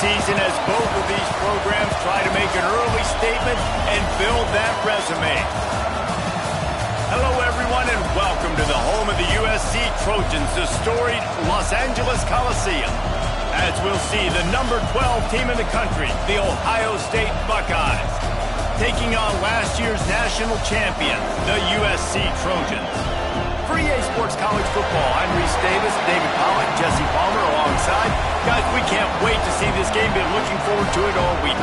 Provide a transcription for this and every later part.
season as both of these programs try to make an early statement and build that resume. Hello, everyone, and welcome to the home of the USC Trojans, the storied Los Angeles Coliseum. As we'll see, the number 12 team in the country, the Ohio State Buckeyes, taking on last year's national champion, the USC Trojans. For EA Sports College Football, I'm Reese Davis, David Pollack, Jesse Palmer alongside. Guys, we can't wait to see this game. Been looking forward to it all week.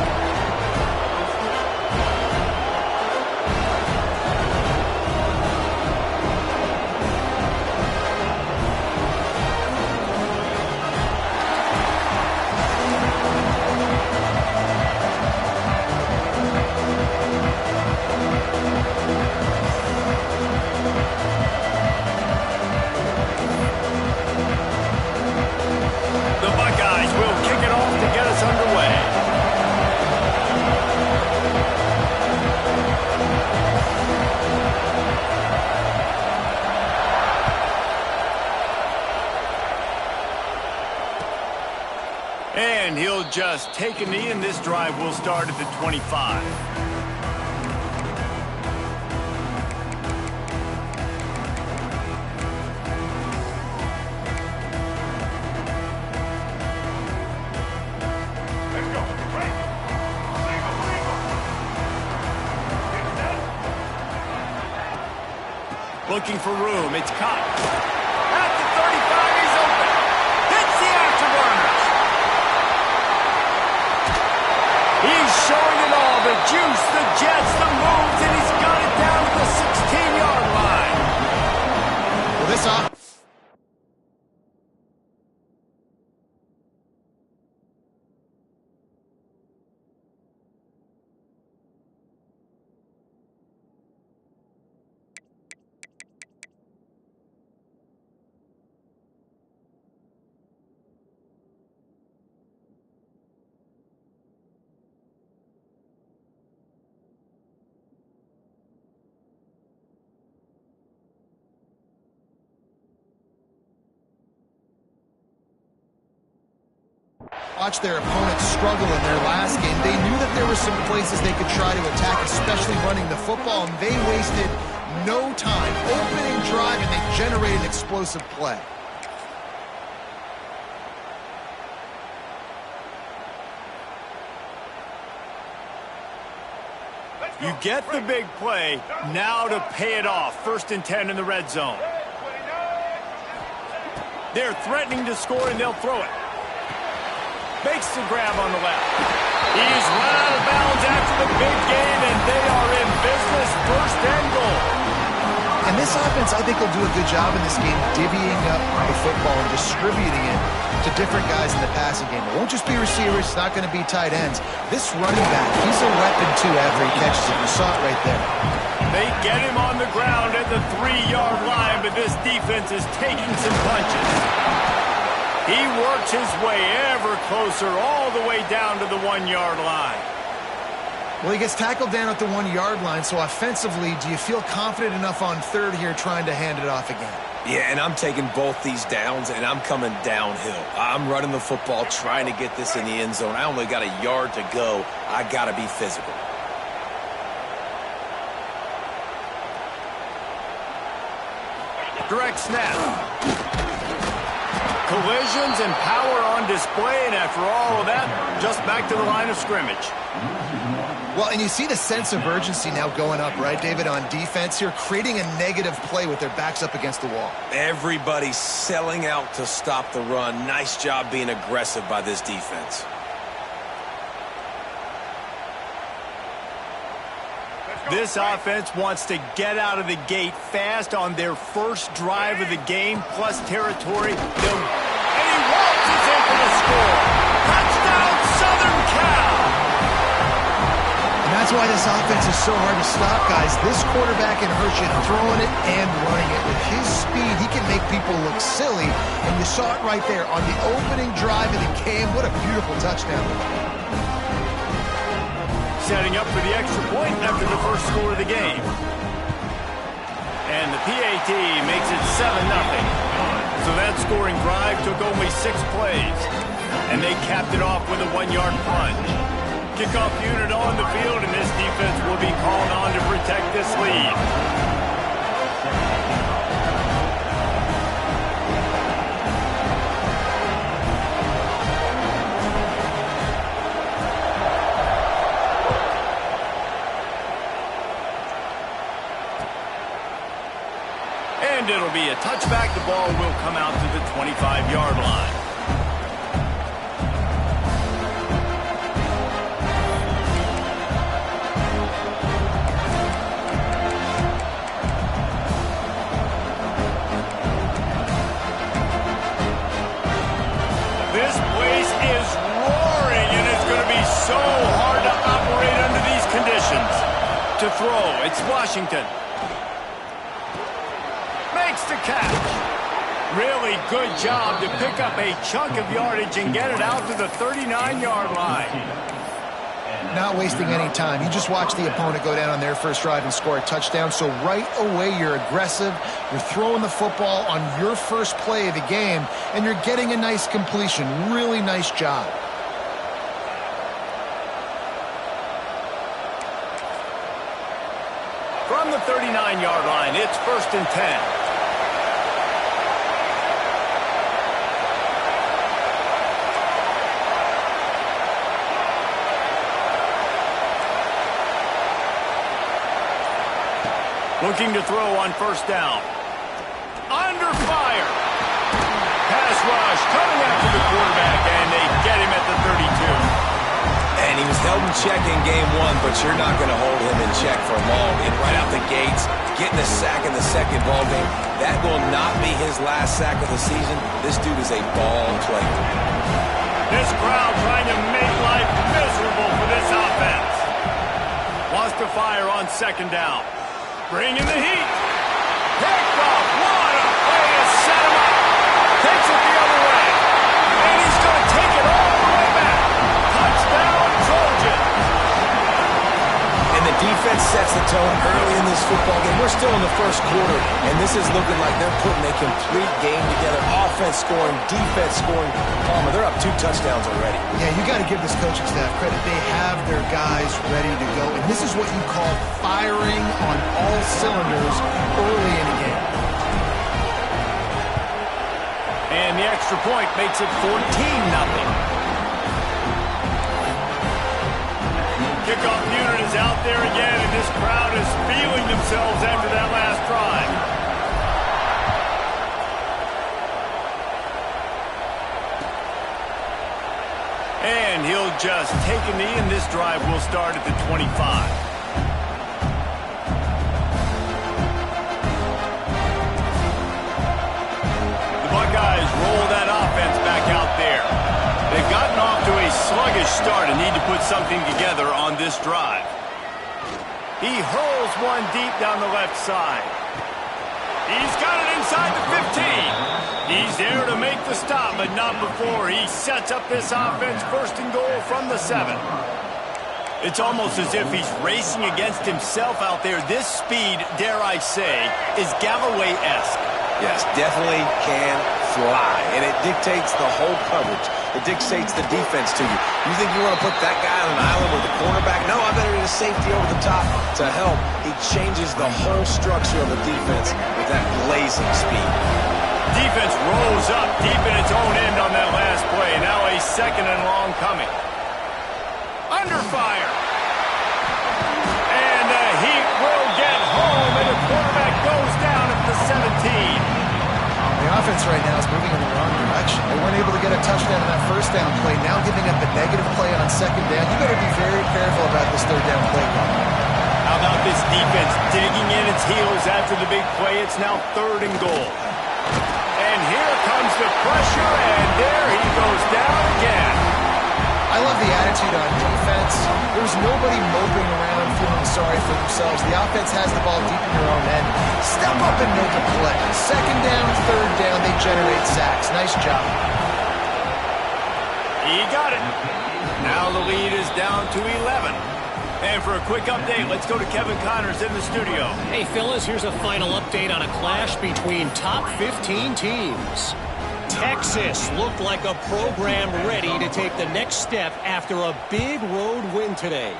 And he'll just take a knee, and this drive will start at the 25. Looking for room. It's caught. At the 35, he's open. Hits the afterburners. He's showing it all. The juice, the jets, the moves, and he's got it down to the 16-yard line. Well, this off. Watch their opponents struggle in their last game. They knew that there were some places they could try to attack, especially running the football, and they wasted no time. Opening drive, and they generated explosive play. You get the big play, now to pay it off. 1st and 10 in the red zone. They're threatening to score, and they'll throw it. Makes the grab on the left. He's run out of bounds after the big game, and they are in business. 1st and goal. And this offense, I think, will do a good job in this game divvying up the football and distributing it to different guys in the passing game. It won't just be receivers. It's not going to be tight ends. This running back, he's a weapon, too, after he catches it. You saw it right there. They get him on the ground at the 3-yard line, but this defense is taking some punches. He works his way ever closer all the way down to the 1-yard line. Well, he gets tackled down at the 1-yard line, so offensively, do you feel confident enough on 3rd here trying to hand it off again? Yeah, and I'm taking both these downs, and I'm coming downhill. I'm running the football, trying to get this in the end zone. I only got a yard to go. I got to be physical. Direct snap. Collisions and power on display, and after all of that, just back to the line of scrimmage. Well, and you see the sense of urgency now going up, right, David, on defense here, creating a negative play with their backs up against the wall. Everybody's selling out to stop the run. Nice job being aggressive by this defense. This offense wants to get out of the gate fast on their first drive of the game, plus territory. And he waltzes in for the score. Touchdown, Southern Cal! And that's why this offense is so hard to stop, guys. This quarterback can hurt you throwing it and running it. With his speed, he can make people look silly. And you saw it right there on the opening drive of the game. What a beautiful touchdown. Setting up for the extra point after the first score of the game. And the PAT makes it 7-0. So that scoring drive took only 6 plays. And they capped it off with a 1-yard plunge. Kickoff unit on the field, and this defense will be called on to protect this lead. And it'll be a touchback. The ball will come out to the 25-yard line. This place is roaring, and it's going to be so hard to operate under these conditions. To throw, it's Washington. Makes the catch. Really good job to pick up a chunk of yardage and get it out to the 39-yard line. Not wasting any time. You just watch the opponent go down on their first drive and score a touchdown. So right away, you're aggressive. You're throwing the football on your first play of the game, and you're getting a nice completion. Really nice job. From the 39-yard line, it's 1st and 10. Looking to throw on 1st down. Under fire. Pass rush coming after the quarterback, and they get him at the 32. And he was held in check in game 1, but you're not going to hold him in check for long. And right out the gates, getting a sack in the second ball game, that will not be his last sack of the season. This dude is a ball player. This crowd trying to make life miserable for this offense. Wants to fire on 2nd down. Bringing the heat. Picked off. What a way to set him up. Takes it the other way. And he's going to take it all the way back. Touchdown, Trojans. And the defense sets the tone early in this football game. We're still in the first quarter, and this is looking like they're putting a complete game together. Offense scoring, defense scoring. Palmer, they're up 2 touchdowns already. Yeah, you got to give this coaching staff credit. They have their guys ready to go. And this is what you call firing on all cylinders early in a game. And the extra point makes it 14-0. Kickoff unit is out there again, and this crowd is feeling themselves after that last drive. And he'll just take a knee, and this drive will start at the 25. The Buckeyes roll that offense back out there. They've gotten off to a sluggish start and need to put something together on this drive. He hurls one deep down the left side. He's got it inside the 15. He's there to make the stop, but not before he sets up this offense 1st and goal from the 7. It's almost as if he's racing against himself out there. This speed, dare I say, is Galloway-esque. Yes, definitely can fly, and it dictates the whole coverage. It dictates the defense to you. You think you want to put that guy on an island with the cornerback? No, I better get a safety over the top to help. He changes the whole structure of the defense with that blazing speed. Defense rolls up deep in its own end on that last play. Now a 2nd and long coming. Under fire. And the Heat will get home, and the quarterback goes down at the 17. The offense right now is moving in the wrong direction. They weren't able to get a touchdown on that 1st down play. Now giving up a negative play on 2nd down. You better be very careful about this 3rd down play. How about this defense digging in its heels after the big play? It's now 3rd and goal. And here comes the pressure, and there he goes down again. I love the attitude on defense. There's nobody moping around feeling sorry for themselves. The offense has the ball deep in their own end. Step up and make a play. 2nd down, 3rd down, they generate sacks. Nice job. He got it. Now the lead is down to 11. And for a quick update, let's go to Kevin Connors in the studio. Hey, fellas, here's a final update on a clash between top 15 teams. Texas looked like a program ready to take the next step after a big road win today.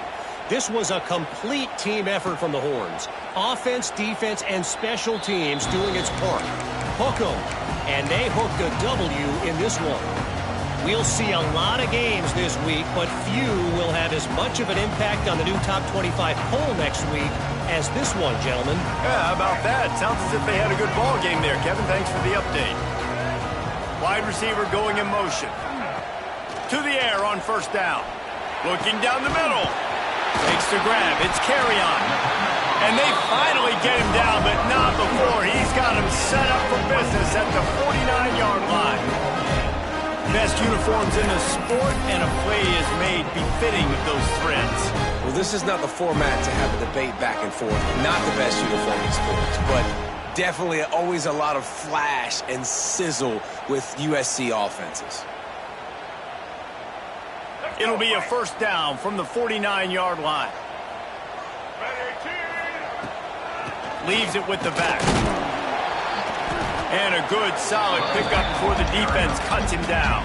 This was a complete team effort from the Horns. Offense, defense, and special teams doing its part. Hook 'em, and they hooked a W in this one. We'll see a lot of games this week, but few will have as much of an impact on the new top 25 poll next week as this one, gentlemen. Yeah, how about that? Sounds as if they had a good ball game there, Kevin. Thanks for the update. Wide receiver going in motion. To the air on first down. Looking down the middle. Takes the grab. It's Kerryon. And they finally get him down, but not before. He's got him set up for business at the 49-yard line. Best uniforms in the sport, and a play is made befitting of those threads. Well, this is not the format to have a debate back and forth. Not the best uniform in sports, but definitely always a lot of flash and sizzle with USC offenses. It'll be a first down from the 49-yard line. Leaves it with the back. And a good, solid pickup before the defense cuts him down.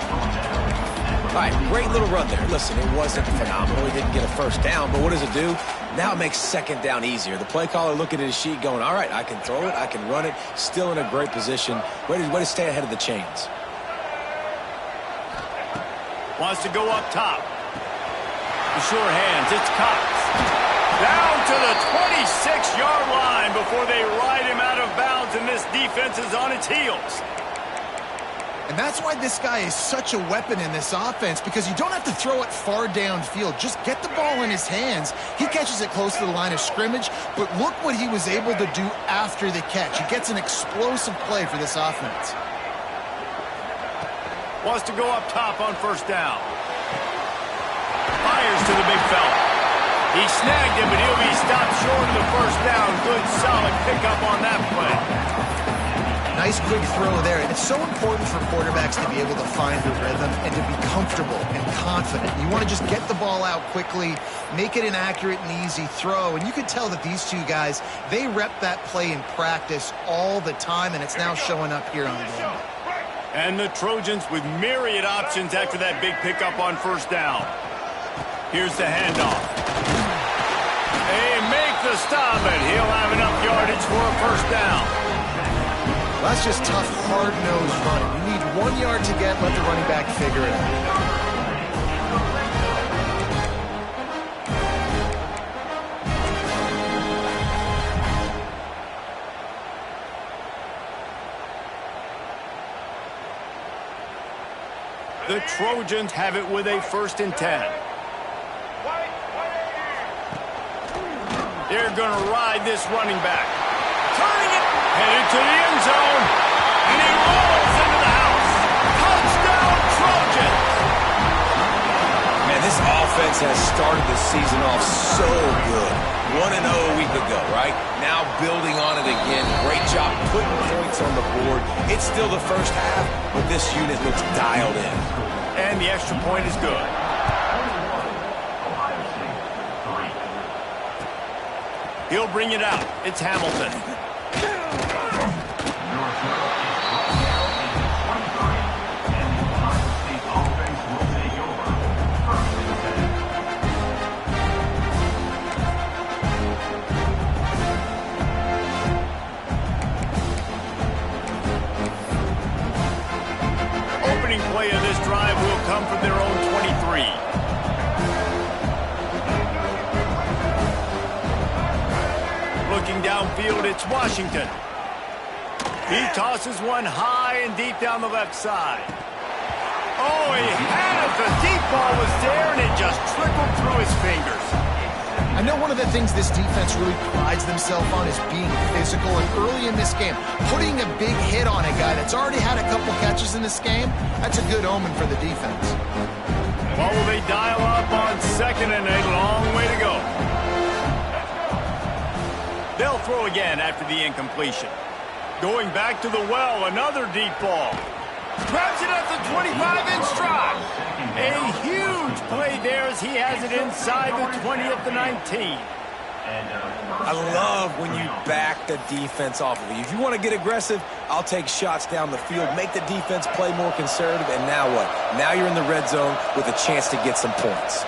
All right, great little run there. Listen, it wasn't phenomenal. He didn't get a first down, but what does it do? Now it makes second down easier. The play caller looking at his sheet going, all right, I can throw it, I can run it, still in a great position. Way to stay ahead of the chains. Wants to go up top. The sure hands, it's Cox. Down to the 26-yard line before they ride him out of bounds, and this defense is on its heels. And that's why this guy is such a weapon in this offense, because you don't have to throw it far downfield. Just get the ball in his hands. He catches it close to the line of scrimmage, but look what he was able to do after the catch. He gets an explosive play for this offense. Wants to go up top on first down. Fires to the big fella. He snagged him, but he'll be stopped short of the first down. Good, solid pickup on that play. Nice quick throw there. It's so important for quarterbacks to be able to find the rhythm and to be comfortable and confident. You want to just get the ball out quickly, make it an accurate and easy throw. And you can tell that these two guys, they rep that play in practice all the time, and it's now showing up here on game. And the Trojans with myriad options after that big pickup on first down. Here's the handoff. They make the stop, and he'll have enough yardage for a first down. Well, that's just tough, hard-nosed running. You need 1 yard to get, let the running back figure it out. The Trojans have it with a 1st and 10. They're going to ride this running back. Turning it, headed to the end zone, and he rolls into the house. Touchdown, Trojans! Man, this offense has started the season off so good. 1-0 a week ago, right? Now building on it again. Great job putting points on the board. It's still the first half, but this unit looks dialed in. And the extra point is good. He'll bring it out. It's Hamilton. Opening play of this drive will come from their own 23. Looking downfield, it's Washington. He tosses one high and deep down the left side. Oh, he had it. The deep ball was there, and it just trickled through his fingers. I know one of the things this defense really prides themselves on is being physical, and early in this game, putting a big hit on a guy that's already had a couple catches in this game, that's a good omen for the defense. Well, will they dial up on 2nd and a long way to go? They'll throw again after the incompletion. Going back to the well, another deep ball. Grabs it at the 25 in stride. A huge play there as he has it inside the 20 at the 19. I love when you back the defense off of you. If you want to get aggressive, I'll take shots down the field, make the defense play more conservative, and now what? Now you're in the red zone with a chance to get some points.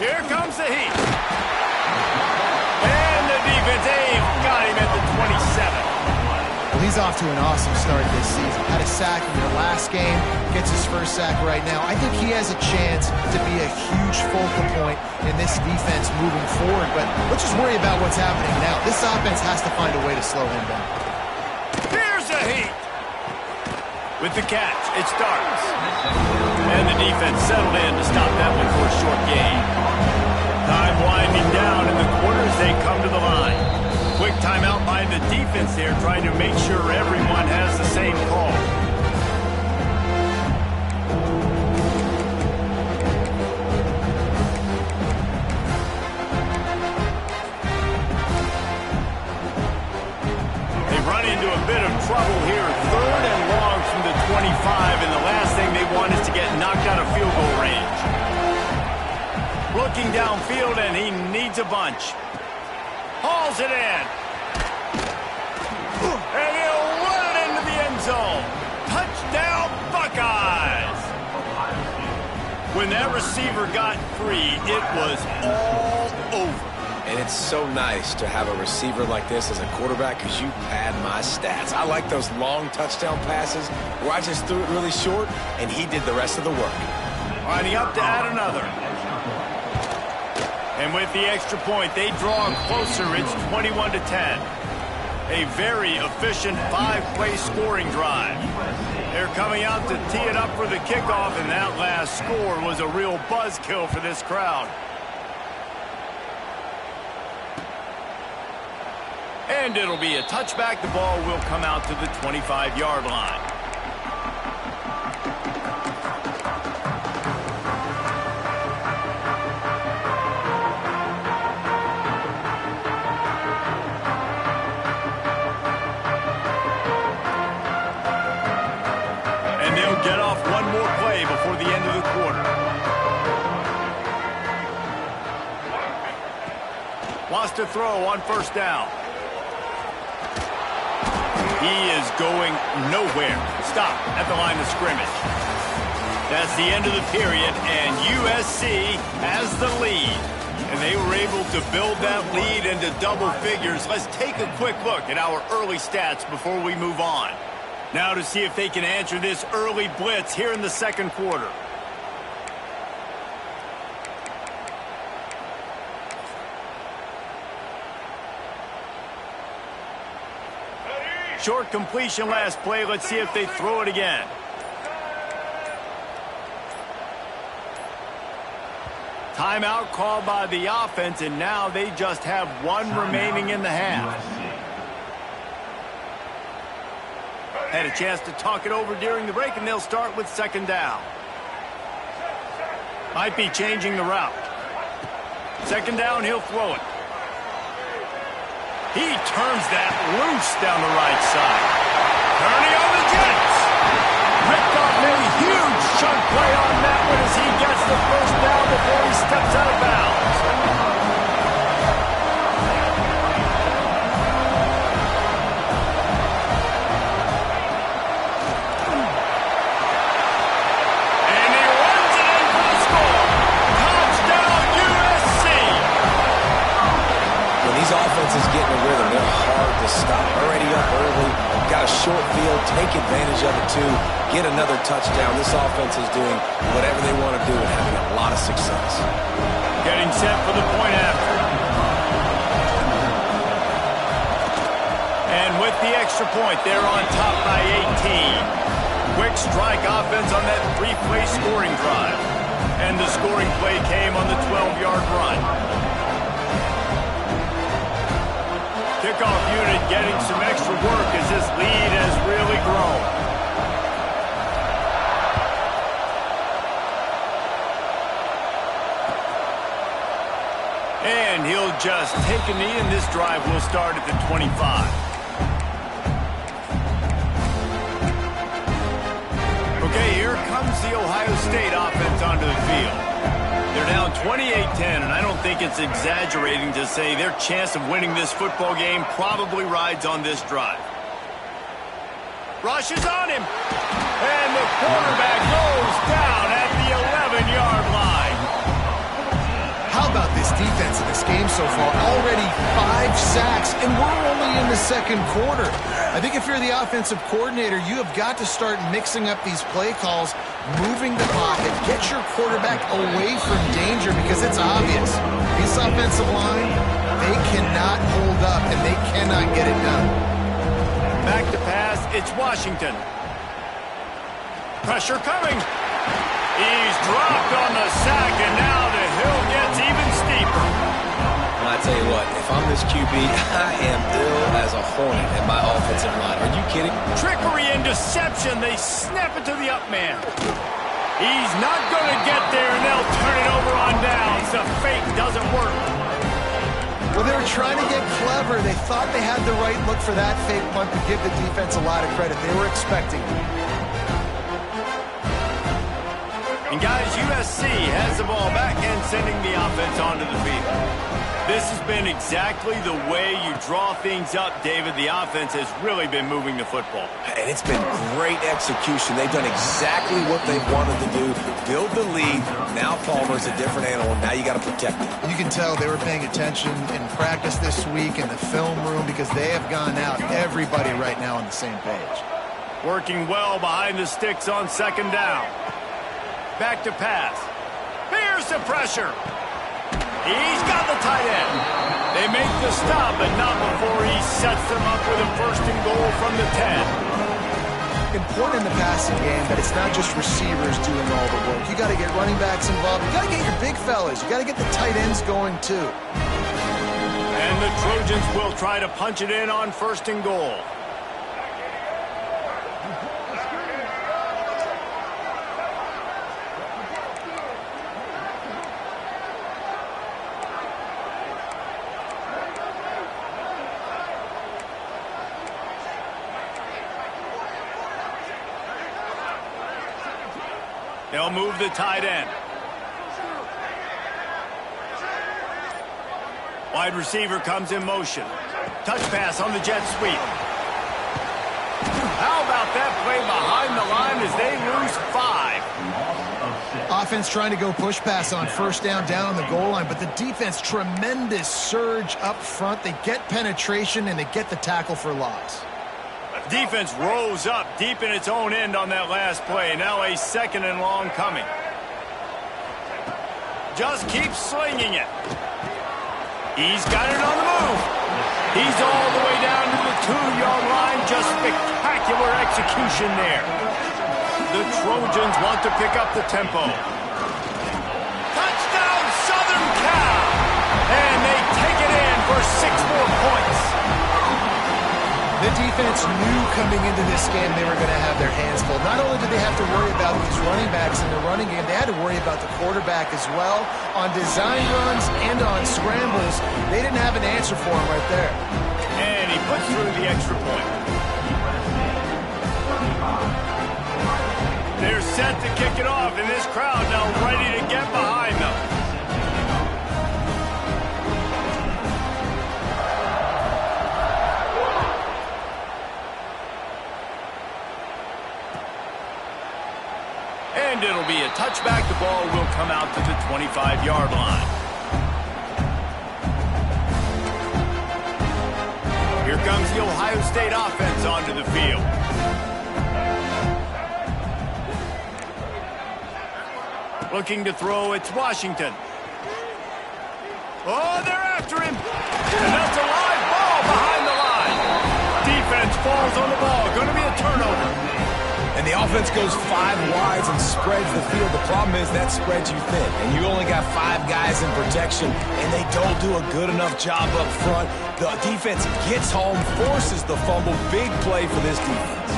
Here comes the heat. And the defense got him at the 27. Well, he's off to an awesome start this season. Had a sack in their last game, gets his first sack right now. I think he has a chance to be a huge focal point in this defense moving forward, but let's just worry about what's happening now. This offense has to find a way to slow him down. Here's a heat. With the catch, it starts. And the defense settled in to stop that one for a short gain. Time winding down in the quarter as they come to the line. Quick timeout by the defense there, trying to make sure everyone has the same call. They run into a bit of trouble here. 3rd and long from the 25, and the last thing they want is to get knocked out of field goal range. Looking downfield, and he needs a bunch. Hauls it in. And he'll run it into the end zone. Touchdown, Buckeyes. When that receiver got free, it was all over. And it's so nice to have a receiver like this as a quarterback because you pad my stats. I like those long touchdown passes where I just threw it really short, and he did the rest of the work. Lining up to add another. And with the extra point, they draw closer. It's 21-10. A very efficient 5-play scoring drive. They're coming out to tee it up for the kickoff, and that last score was a real buzzkill for this crowd. And it'll be a touchback. The ball will come out to the 25-yard line. Get off one more play before the end of the quarter. Wants to throw on 1st down. He is going nowhere. Stop at the line of scrimmage. That's the end of the period, and USC has the lead. And they were able to build that lead into double figures. Let's take a quick look at our early stats before we move on. Now to see if they can answer this early blitz here in the 2nd quarter. Short completion last play. Let's see if they throw it again. Timeout called by the offense, and now they just have one remaining in the half. Had a chance to talk it over during the break, and they'll start with 2nd down. Might be changing the route. 2nd down, he'll throw it. He turns that loose down the right side. Turning on the Jets. Ripped off a huge chunk play on that one as he gets the 1st down before he steps out of bounds. Offense is getting a rhythm. They're hard to stop. Already up early. Got a short field. Take advantage of it, too. Get another touchdown. This offense is doing whatever they want to do and having a lot of success. Getting set for the point after. And with the extra point, they're on top by 18. Quick strike offense on that 3-play scoring drive. And the scoring play came on the 12-yard run. Kickoff unit getting some extra work as this lead has really grown. And he'll just take a knee, and this drive will start at the 25. Okay, here comes the Ohio State offense onto the field. They're down 28-10, and I don't think it's exaggerating to say their chance of winning this football game probably rides on this drive. Rushes on him, and the quarterback goes down at the 11-yard line. How about this defense in this game so far? Already 5 sacks, and we're only in the second quarter. I think if you're the offensive coordinator, you have got to start mixing up these play calls, moving the pocket, get your quarterback away from danger, because it's obvious. This offensive line, they cannot hold up, and they cannot get it done. Back to pass, it's Washington. Pressure coming. He's dropped on the sack, and now the hill gets even steeper. And I tell you what, if I'm this QB, I am ill as a hornet at my offensive line. Are you kidding? Trickery and deception. They snap it to the up man. He's not going to get there, and they'll turn it over on downs. The fake doesn't work. Well, they were trying to get clever. They thought they had the right look for that fake punt, to give the defense a lot of credit. They were expecting it. And guys, USC has the ball back and sending the offense onto the field. This has been exactly the way you draw things up, David. The offense has really been moving the football. And it's been great execution. They've done exactly what they wanted to do. Build the lead. Now Palmer's a different animal. Now you got to protect it. You can tell they were paying attention in practice this week in the film room, because they have gone out, everybody right now on the same page. Working well behind the sticks on second down. Back to pass. Here's the pressure. He's got the tight end. They make the stop, but not before he sets them up with a first and goal from the 10. Important in the passing game that it's not just receivers doing all the work. You got to get running backs involved. You got to get your big fellas. You got to get the tight ends going too. And the Trojans will try to punch it in on first and goal. They'll move the tight end. Wide receiver comes in motion. Touch pass on the jet sweep. How about that play behind the line as they lose 5? Offense trying to go push pass on first down on the goal line, but the defense, tremendous surge up front. They get penetration, and they get the tackle for loss. Defense rose up deep in its own end on that last play. Now a second and long coming. Just keeps slinging it. He's got it on the move. He's all the way down to the 2-yard line. Just spectacular execution there. The Trojans want to pick up the tempo. Touchdown, Southern Cal! And they take it in for 6 more points. The defense knew coming into this game they were going to have their hands full. Not only did they have to worry about these running backs in the running game, they had to worry about the quarterback as well. On design runs and on scrambles, they didn't have an answer for him right there. And he puts through the extra point. They're set to kick it off, and this crowd now ready to get behind them. And it'll be a touchback. The ball will come out to the 25-yard line. Here comes the Ohio State offense onto the field. Looking to throw, it's Washington. Oh, they're after him. And that's a live ball behind the line. Defense falls on the ball. Going to be a turnover. And the offense goes 5 wides and spreads the field. The problem is that spreads you thin, and you only got 5 guys in protection, and they don't do a good enough job up front. The defense gets home, forces the fumble. Big play for this defense.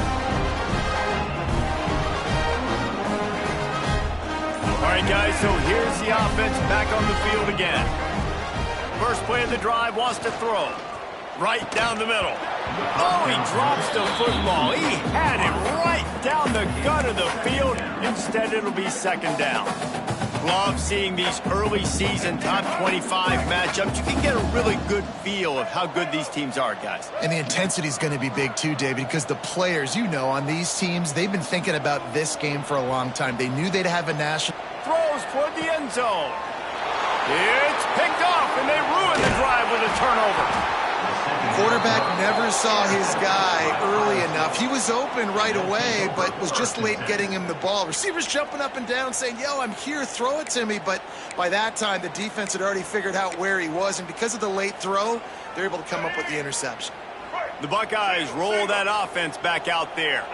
All right, guys, so here's the offense back on the field again. First play of the drive, wants to throw. Right down the middle. Oh, he drops the football. He had it right down the gut of the field. Instead, it'll be second down. Love seeing these early season top 25 matchups. You can get a really good feel of how good these teams are, guys. And the intensity is going to be big too, David, because the players, you know, on these teams, they've been thinking about this game for a long time. They knew they'd have a national... Throws toward the end zone. It's picked off, and they ruin the drive with a turnover. Quarterback never saw his guy early enough. He was open right away, but was just late getting him the ball. Receivers jumping up and down saying, yo, I'm here, throw it to me. But by that time, the defense had already figured out where he was, and because of the late throw, they're able to come up with the interception. The Buckeyes roll that offense back out there.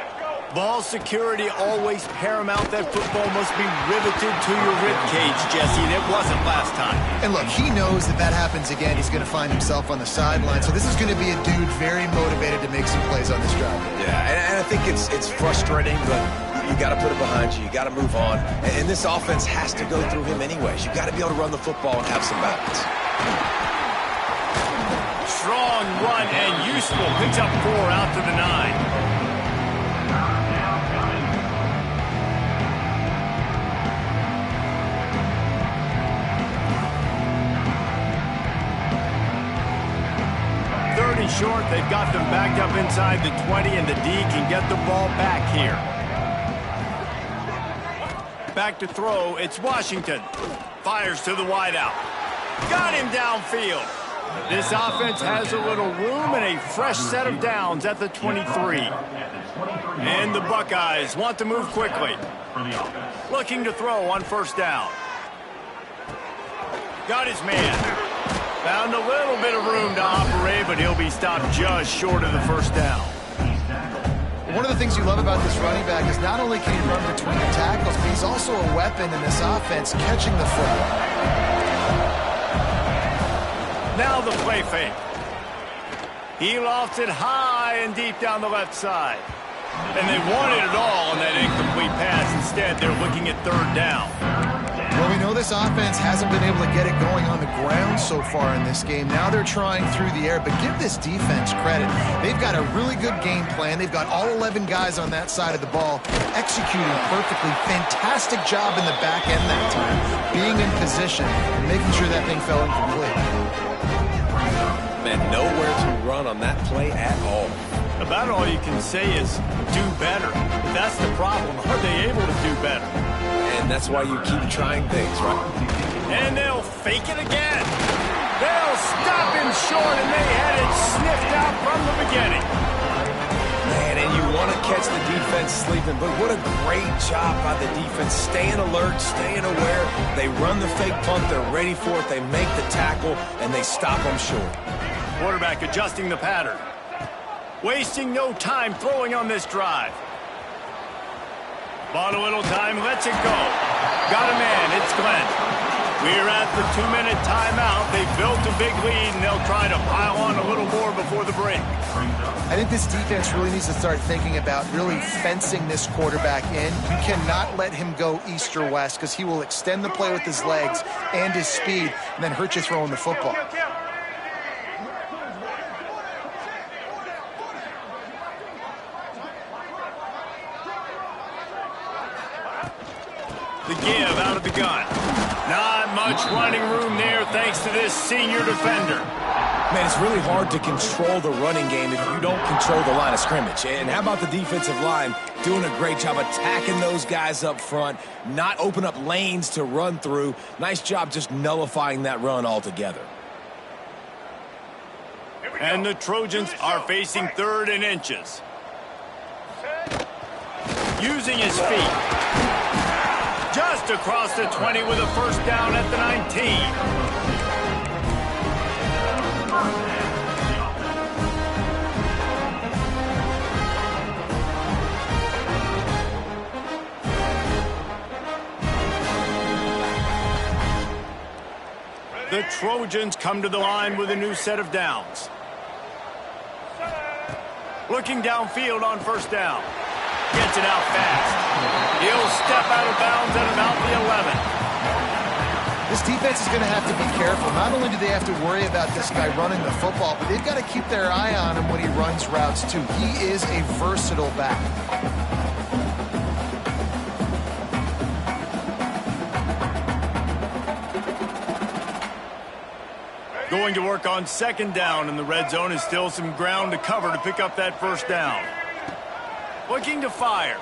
Ball security always paramount. That football must be riveted to your ribcage, Jesse, and it wasn't last time. And look, he knows if that happens again, he's going to find himself on the sideline. So this is going to be a dude very motivated to make some plays on this drive. Yeah, and I think it's frustrating, but you got to put it behind you. You got to move on. And this offense has to go through him anyways. You got to be able to run the football and have some balance. Strong run and useful. Picks up 4 out to the 9. Short, they've got them backed up inside the 20, and the D can get the ball back here. Back to throw, it's Washington. Fires to the wideout. Got him downfield. This offense has a little room and a fresh set of downs at the 23. And the Buckeyes want to move quickly. Looking to throw on first down. Got his man. Found a little bit of room to operate, but he'll be stopped just short of the first down. One of the things you love about this running back is not only can he run between the tackles, but he's also a weapon in this offense catching the football. Now the play fake. He lofts it high and deep down the left side. And they wanted it all on that incomplete pass. Instead, they're looking at third down. Well, we know this offense hasn't been able to get it going on the ground so far in this game. Now they're trying through the air, but give this defense credit. They've got a really good game plan. They've got all 11 guys on that side of the ball executing perfectly. Fantastic job in the back end that time, being in position and making sure that thing fell incomplete. Man, nowhere to run on that play at all. About all you can say is do better. But that's the problem. Are they able to do better? And that's why you keep trying things, right? And they'll fake it again. They'll stop him short, and they had it sniffed out from the beginning. Man, and you want to catch the defense sleeping, but what a great job by the defense. Staying alert, staying aware. They run the fake punt. They're ready for it. They make the tackle, and they stop them short. Quarterback adjusting the pattern. Wasting no time throwing on this drive. Bought a little time, lets it go. Got a man, it's Glenn. We're at the 2-minute timeout. They built a big lead, and they'll try to pile on a little more before the break. I think this defense really needs to start thinking about really fencing this quarterback in. You cannot let him go east or west because he will extend the play with his legs and his speed and then hurt you throwing the football. The give out of the gun. Not much running room there thanks to this senior defender. Man, it's really hard to control the running game if you don't control the line of scrimmage. And how about the defensive line doing a great job attacking those guys up front, not open up lanes to run through. Nice job just nullifying that run altogether. And the Trojans are facing 3rd and inches. Using his feet. Just across the 20 with a first down at the 19. The Trojans come to the line with a new set of downs. Looking downfield on first down. Gets it out fast. He'll step out of bounds at about the 11. This defense is going to have to be careful. Not only do they have to worry about this guy running the football, but they've got to keep their eye on him when he runs routes too. He is a versatile back. Going to work on second down in the red zone is still some ground to cover to pick up that first down. Looking to fire.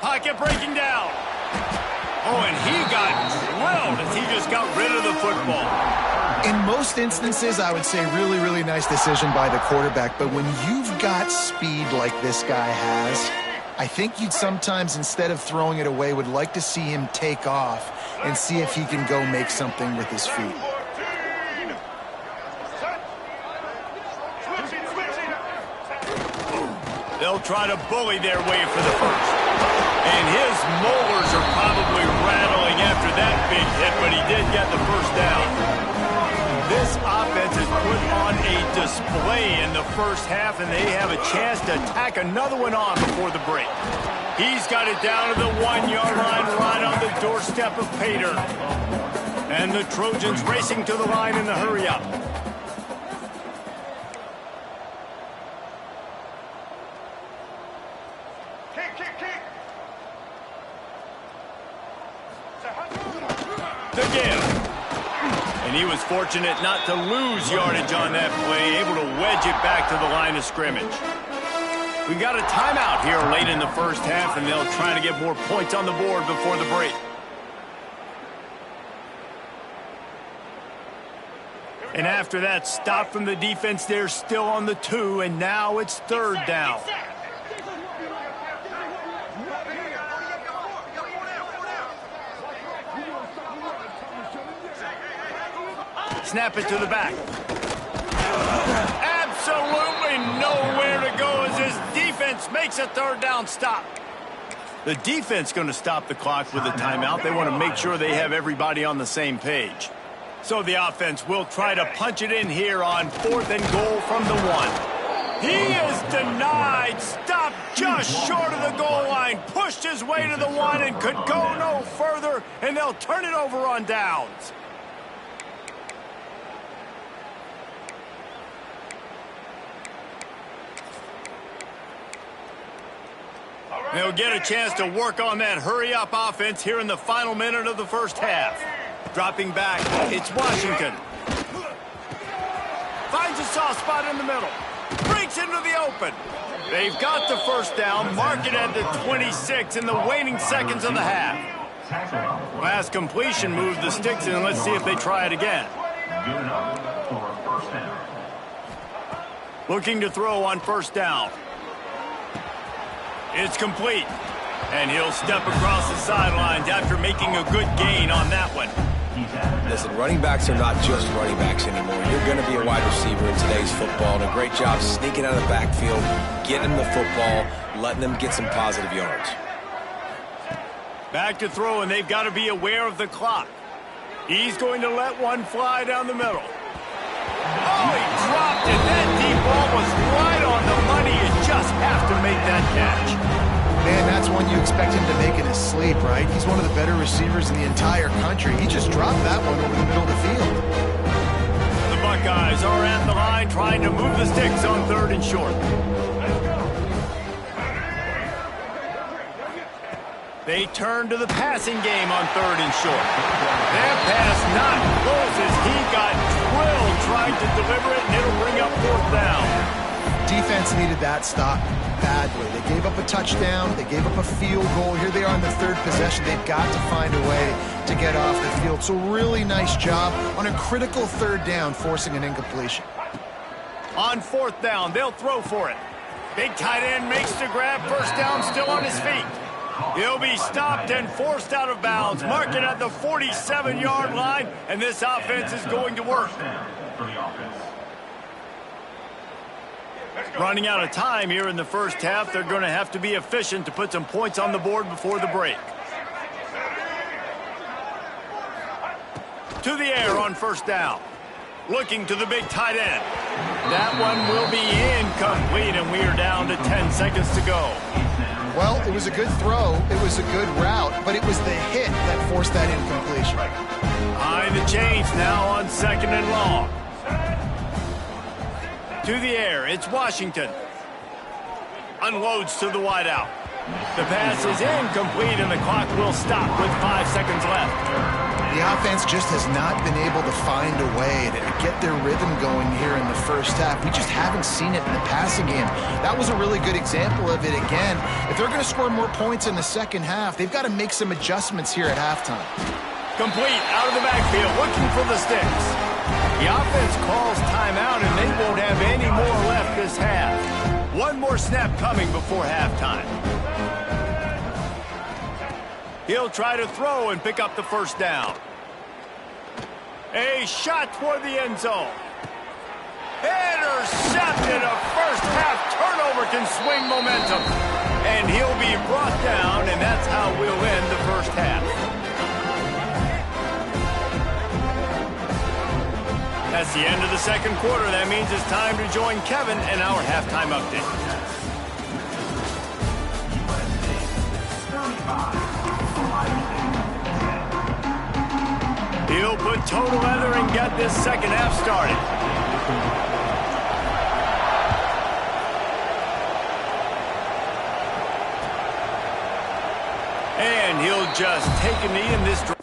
Pocket breaking down. Oh, and he got drilled as he just got rid of the football. In most instances, I would say really, really nice decision by the quarterback. But when you've got speed like this guy has, I think you'd sometimes, instead of throwing it away, would like to see him take off and see if he can go make something with his feet. They'll try to bully their way for the first. And his molars are probably rattling after that big hit, but he did get the first down. This offense has put on a display in the first half, and they have a chance to tack another one on before the break. He's got it down to the 1-yard line, right on the doorstep of Pater. And the Trojans racing to the line in the hurry-up. And he was fortunate not to lose yardage on that play, able to wedge it back to the line of scrimmage. We got a timeout here late in the first half, and they'll try to get more points on the board before the break. And after that stop from the defense, they're still on the 2, and now it's third down. Snap it to the back. Absolutely nowhere to go as his defense makes a third down stop. The defense going to stop the clock with a timeout. They want to make sure they have everybody on the same page. So the offense will try to punch it in here on 4th and goal from the 1. He is denied. Stopped just short of the goal line. Pushed his way to the 1 and could go no further, and they'll turn it over on downs. They'll get a chance to work on that hurry-up offense here in the final minute of the first half. Dropping back, it's Washington. Finds a soft spot in the middle. Breaks into the open. They've got the first down. Mark it at the 26 in the waning seconds of the half. Last completion moved the sticks in. Let's see if they try it again. Looking to throw on first down. It's complete, and he'll step across the sidelines after making a good gain on that one. Listen, running backs are not just running backs anymore. You're going to be a wide receiver in today's football, and a great job sneaking out of the backfield, getting the football, letting them get some positive yards. Back to throw, and they've got to be aware of the clock. He's going to let one fly down the middle. Oh, he dropped it. That deep ball was right on the money. You just have to make that catch. Man, that's one you expect him to make in his sleep, right? He's one of the better receivers in the entire country. He just dropped that one over the middle of the field. The Buckeyes are at the line trying to move the sticks on 3rd and short. They turn to the passing game on 3rd and short. That pass not close as he got drilled trying to deliver it, and it'll bring up 4th down. Defense needed that stop badly. They gave up a touchdown. They gave up a field goal. Here they are on the 3rd possession. They've got to find a way to get off the field. So really nice job on a critical 3rd down, forcing an incompletion. On 4th down, they'll throw for it. Big tight end makes the grab. First down, still on his feet. He'll be stopped and forced out of bounds. Mark it at the 47-yard line, and this offense is going to work. Running out of time here in the first half. They're going to have to be efficient to put some points on the board before the break. To the air on first down. Looking to the big tight end. That one will be incomplete, and we are down to 10 seconds to go. Well, it was a good throw. It was a good route, but it was the hit that forced that incompletion. Behind the chains now on 2nd and long. To the air, it's Washington. Unloads to the wideout. The pass is incomplete, and the clock will stop with 5 seconds left. The offense just has not been able to find a way to get their rhythm going here in the first half. We just haven't seen it in the passing game. That was a really good example of it again. If they're going to score more points in the second half, they've got to make some adjustments here at halftime. Complete out of the backfield, looking for the sticks. The offense calls timeout, and they won't have any more left this half. One more snap coming before halftime. He'll try to throw and pick up the first down. A shot toward the end zone. Intercepted. A first half turnover can swing momentum. And he'll be brought down, and that's how we'll end the first half. That's the end of the second quarter. That means it's time to join Kevin in our halftime update. He'll put toe together and get this second half started. And he'll just take a knee in this drive.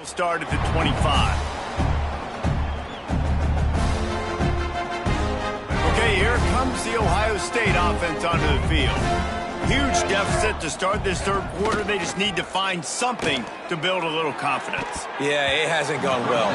Start at the 25. Okay, here comes the Ohio State offense onto the field. Huge deficit to start this third quarter. They just need to find something to build a little confidence. Yeah, it hasn't gone well.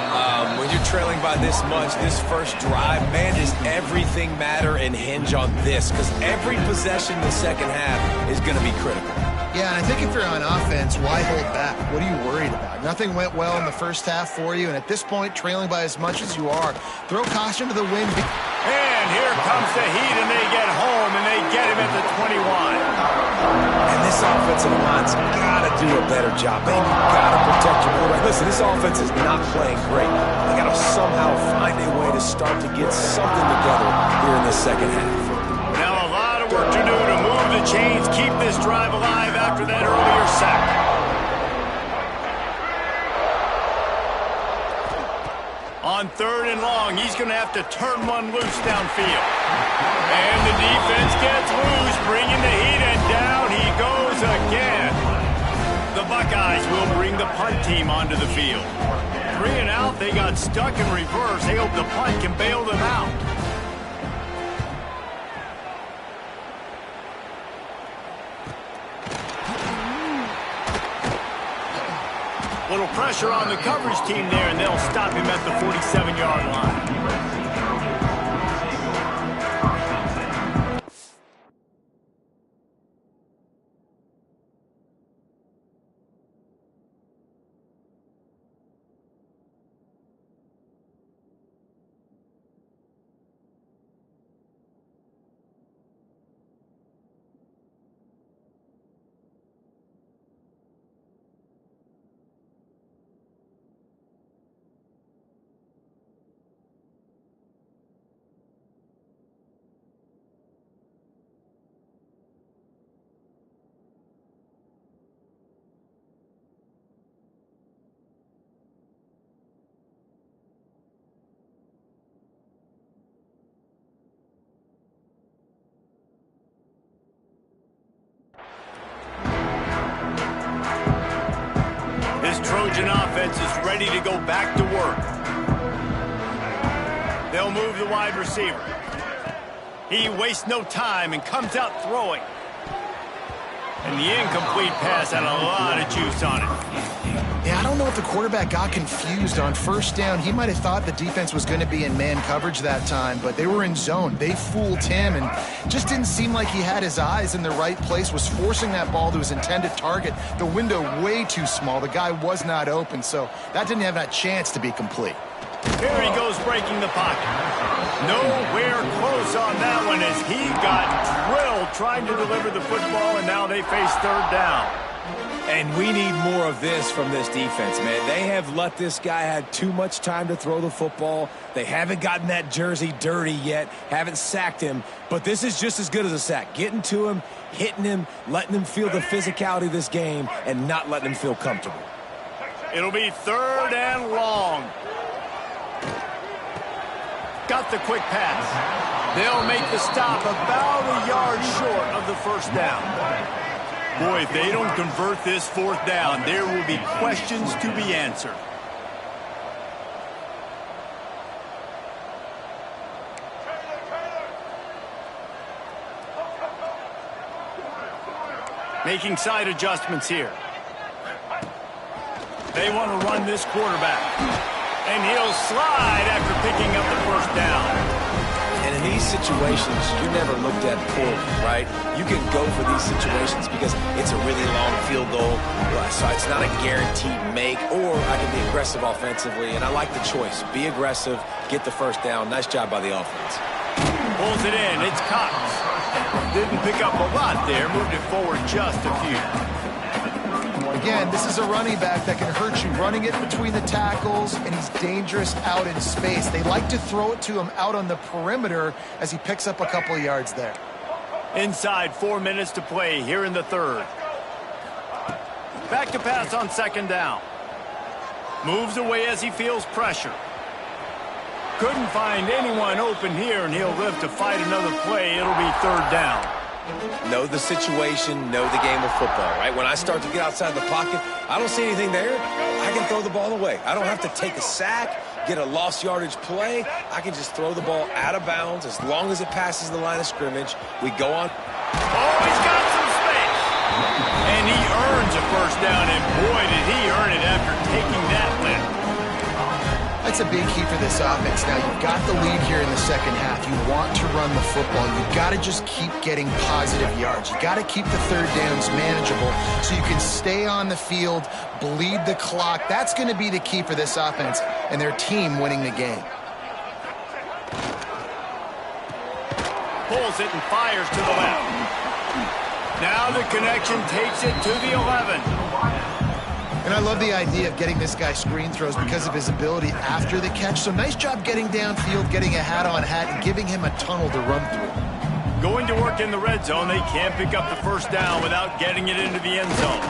When you're trailing by this much, this first drive, man, does everything matter and hinge on this? Because every possession in the second half is going to be critical. Yeah, and I think if you're on offense, why hold back? What are you worried about? Nothing went well in the first half for you, and at this point, trailing by as much as you are, throw caution to the wind. And here comes the heat, and they get home, and they get him at the 21. And this offensive line's got to do a better job. They got to protect your quarterback. Listen, this offense is not playing great. They got to somehow find a way to start to get something together here in the second half. Now a lot of work to do to move the chains, keep this drive alive after that earlier sack. On third and long, he's going to have to turn one loose downfield. And the defense gets loose, bringing the heat, and down he goes again. The Buckeyes will bring the punt team onto the field. 3 and out, they got stuck in reverse. They hope the punt can bail them out. Little pressure on the coverage team there, and they'll stop him at the 47-yard line. Trojan offense is ready to go back to work. They'll move the wide receiver. He wastes no time and comes out throwing. And the incomplete pass had a lot of juice on it. Yeah, I don't know if the quarterback got confused on first down. He might have thought the defense was going to be in man coverage that time, but they were in zone. They fooled him and just didn't seem like he had his eyes in the right place, was forcing that ball to his intended target. The window way too small. The guy was not open, so that didn't have that chance to be complete. Here he goes breaking the pocket. Nowhere close on that one as he got drilled trying to deliver the football, and now they face third down. And we need more of this from this defense, man. They have let this guy have too much time to throw the football. They haven't gotten that jersey dirty yet, haven't sacked him. But this is just as good as a sack. Getting to him, hitting him, letting him feel the physicality of this game, and not letting him feel comfortable. It'll be third and long. Got the quick pass. They'll make the stop about a yard short of the first down. Boy, if they don't convert this fourth down, there will be questions to be answered. Making side adjustments here. They want to run this quarterback. And he'll slide after picking up the first down. And in these situations, you're never looked at poorly, right? You can go for these situations because it's a really long field goal, so it's not a guaranteed make, or I can be aggressive offensively, and I like the choice. Be aggressive, get the first down. Nice job by the offense. Pulls it in. It's Cox. Didn't pick up a lot there. Moved it forward just a few. Again, this is a running back that can hurt you, running it between the tackles, and he's dangerous out in space. They like to throw it to him out on the perimeter as he picks up a couple of yards there. Inside 4 minutes to play here in the third. Back to pass on second down. Moves away as he feels pressure. Couldn't find anyone open here, and he'll live to fight another play. It'll be third down. Know the situation, know the game of football, right? When I start to get outside the pocket, I don't see anything there, I can throw the ball away. I don't have to take a sack, get a lost yardage play. I can just throw the ball out of bounds as long as it passes the line of scrimmage. We go on. Oh, he's got some space. And he earns a first down, and boy, did he earn it after taking that win. That's a big key for this offense. Now, you've got the lead here in the second half. You want to run the football. You've got to just keep getting positive yards. You've got to keep the third downs manageable so you can stay on the field, bleed the clock. That's going to be the key for this offense and their team winning the game. Pulls it and fires to the left. Now the connection takes it to the 11. And I love the idea of getting this guy screen throws because of his ability after the catch. So nice job getting downfield, getting a hat-on-hat, and giving him a tunnel to run through. Going to work in the red zone, they can't pick up the first down without getting it into the end zone.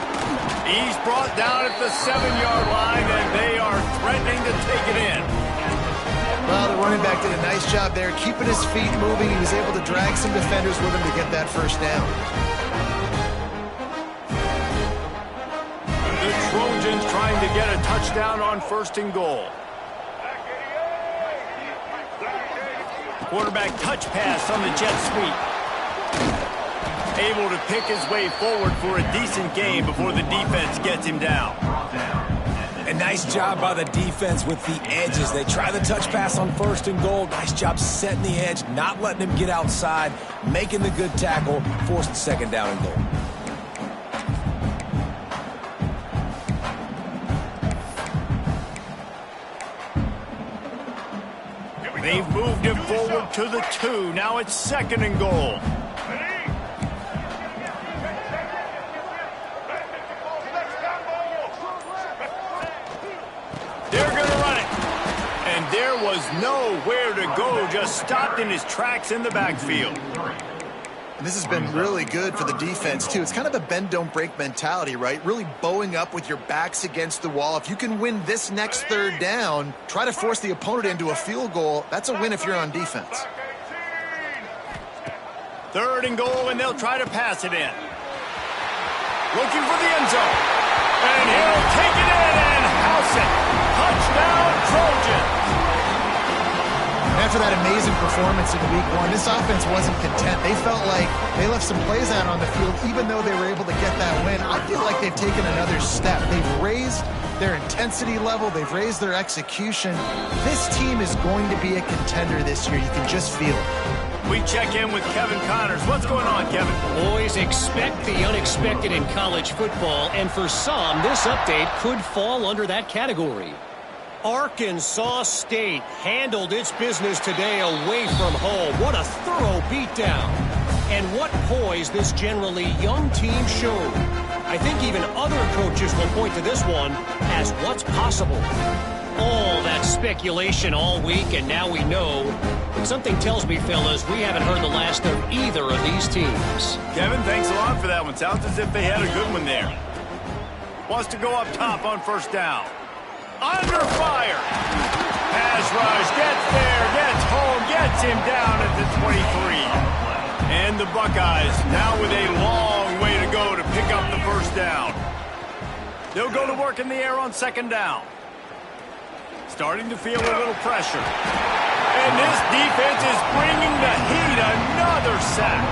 He's brought down at the 7-yard line, and they are threatening to take it in. Well, the running back did a nice job there, keeping his feet moving. He was able to drag some defenders with him to get that first down. Trojans trying to get a touchdown on first and goal. Quarterback touch pass on the jet sweep. Able to pick his way forward for a decent gain before the defense gets him down. A nice job by the defense with the edges. They try the touch pass on first and goal. Nice job setting the edge, not letting him get outside, making the good tackle, forcing second down and goal. They've moved him forward to the 2. Now it's second and goal. They're going to run it. And there was nowhere to go. Just stopped in his tracks in the backfield. And this has been really good for the defense, too. It's kind of a bend-don't-break mentality, right? Really bowing up with your backs against the wall. If you can win this next third down, try to force the opponent into a field goal. That's a win if you're on defense. Third and goal, and they'll try to pass it in. Looking for the end zone. And he'll take it in and house it. Touchdown, Trojans. After that amazing performance in week 1, this offense wasn't content. They felt like they left some plays out on the field, even though they were able to get that win. I feel like they've taken another step. They've raised their intensity level. They've raised their execution. This team is going to be a contender this year. You can just feel it. We check in with Kevin Connors. What's going on, Kevin? Always expect the unexpected in college football, and for some, this update could fall under that category. Arkansas State handled its business today away from home. What a thorough beatdown. And what poise this generally young team showed. I think even other coaches will point to this one as what's possible. All that speculation all week, and now we know. But something tells me, fellas, we haven't heard the last of either of these teams. Kevin, thanks a lot for that one. Sounds as if they had a good one there. Wants to go up top on first down. Under fire. Pass rush, gets there, gets home, gets him down at the 23. And the Buckeyes now with a long way to go to pick up the first down. They'll go to work in the air on second down. Starting to feel a little pressure. And this defense is bringing the heat. Another sack.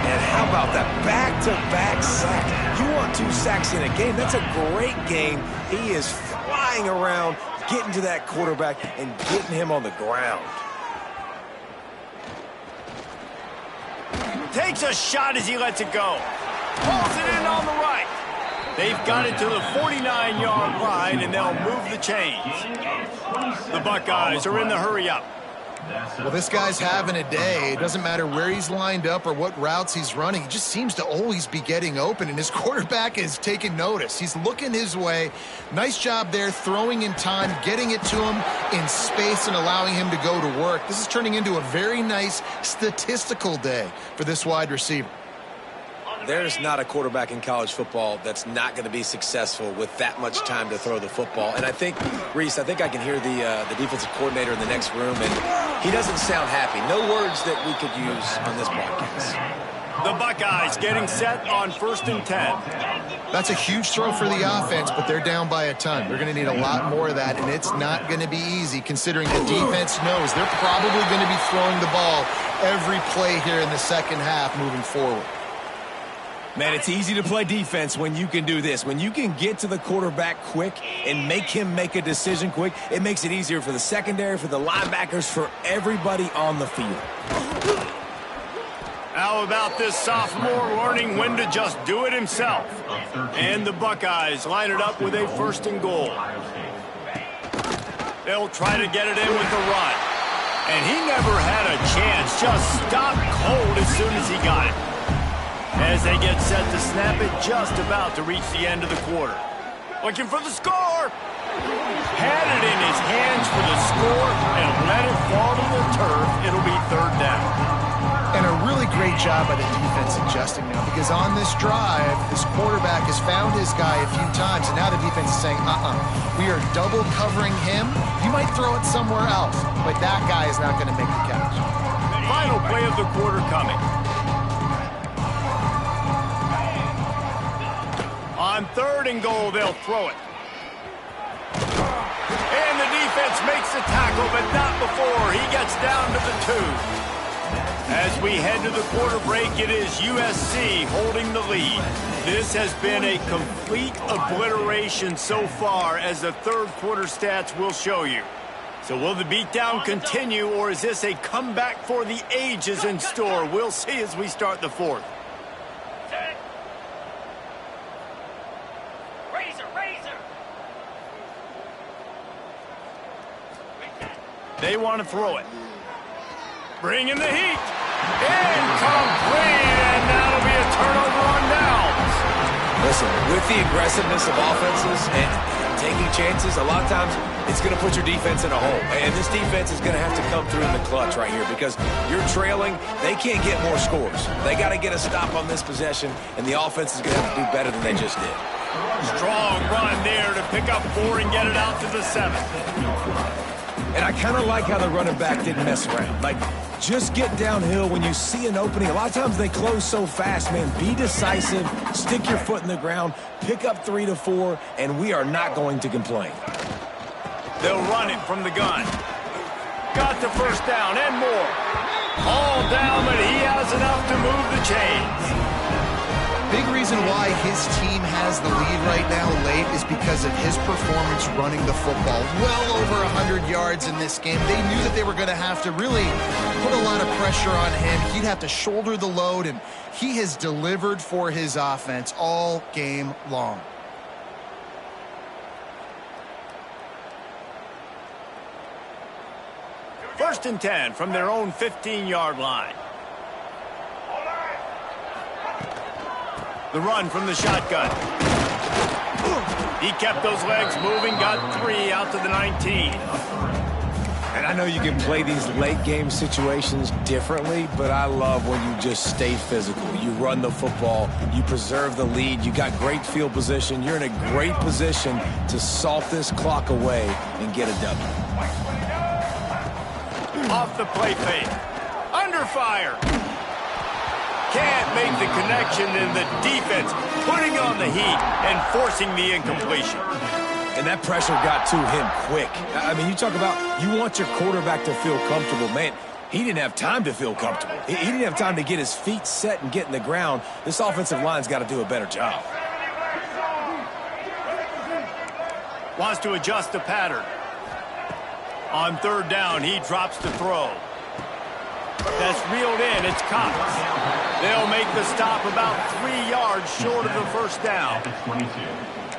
And how about that back-to-back sack? You want 2 sacks in a game. That's a great game. He is flying around, getting to that quarterback and getting him on the ground. Takes a shot as he lets it go. Pulls it in on the right. They've got it to the 49-yard line, and they'll move the chains. The Buckeyes are in the hurry-up. Well, this guy's having a day. It doesn't matter where he's lined up or what routes he's running. He just seems to always be getting open, and his quarterback is taking notice. He's looking his way. Nice job there, throwing in time, getting it to him in space and allowing him to go to work. This is turning into a very nice statistical day for this wide receiver. There's not a quarterback in college football that's not going to be successful with that much time to throw the football. And I think, Reese, I can hear the defensive coordinator in the next room, and he doesn't sound happy. No words that we could use on this broadcast. The Buckeyes getting set on 1st and 10. That's a huge throw for the offense, but they're down by a ton. They're going to need a lot more of that, and it's not going to be easy considering the defense knows they're probably going to be throwing the ball every play here in the second half moving forward. Man, it's easy to play defense when you can do this. When you can get to the quarterback quick and make him make a decision quick, it makes it easier for the secondary, for the linebackers, for everybody on the field. How about this sophomore learning when to just do it himself? And the Buckeyes line it up with a 1st and goal. They'll try to get it in with the run. And he never had a chance. Just stopped cold as soon as he got it. As they get set to snap it, just about to reach the end of the quarter. Looking for the score. Had it in his hands for the score and let it fall to the turf. It'll be 3rd down. And a really great job by the defense adjusting now, because on this drive, this quarterback has found his guy a few times, and now the defense is saying, we are double covering him. You might throw it somewhere else, but that guy is not going to make the catch. Final play of the quarter coming. On 3rd and goal, they'll throw it. And the defense makes the tackle, but not before he gets down to the 2. As we head to the quarter break, it is USC holding the lead. This has been a complete obliteration so far, as the 3rd quarter stats will show you. So will the beatdown continue, or is this a comeback for the ages in store? We'll see as we start the 4th. They want to throw it. Bring in the heat. Incomplete, and that'll be a turnover on downs. Listen, with the aggressiveness of offenses and taking chances, a lot of times it's going to put your defense in a hole. And this defense is going to have to come through in the clutch right here, because you're trailing. They can't get more scores. They got to get a stop on this possession, and the offense is going to have to do better than they just did. Strong run there to pick up 4 and get it out to the 7th. And I kind of like how the running back didn't mess around. Like, just get downhill when you see an opening. A lot of times they close so fast, man. Be decisive, stick your foot in the ground, pick up 3 to 4, and we are not going to complain. They'll run it from the gun. Got the first down and more. All down, but he has enough to move the chains. Big reason why his team has the lead right now late is because of his performance running the football. Well over 100 yards in this game. They knew that they were going to have to really put a lot of pressure on him. He'd have to shoulder the load, and he has delivered for his offense all game long. First and 10 from their own 15-yard line. The run from the shotgun. He kept those legs moving, got 3 out to the 19. And I know you can play these late game situations differently, but I love when you just stay physical. You run the football, you preserve the lead, you got great field position, you're in a great position to salt this clock away and get a W. Off the play fake. Under fire. Can't make the connection, and the defense putting on the heat and forcing the incompletion. And that pressure got to him quick. I mean, you talk about you want your quarterback to feel comfortable. Man, he didn't have time to feel comfortable. He didn't have time to get his feet set and get in the ground. This offensive line's got to do a better job. Wants to adjust the pattern. On third down, he drops to throw. That's reeled in. It's Cox. They'll make the stop about 3 yards short of the first down.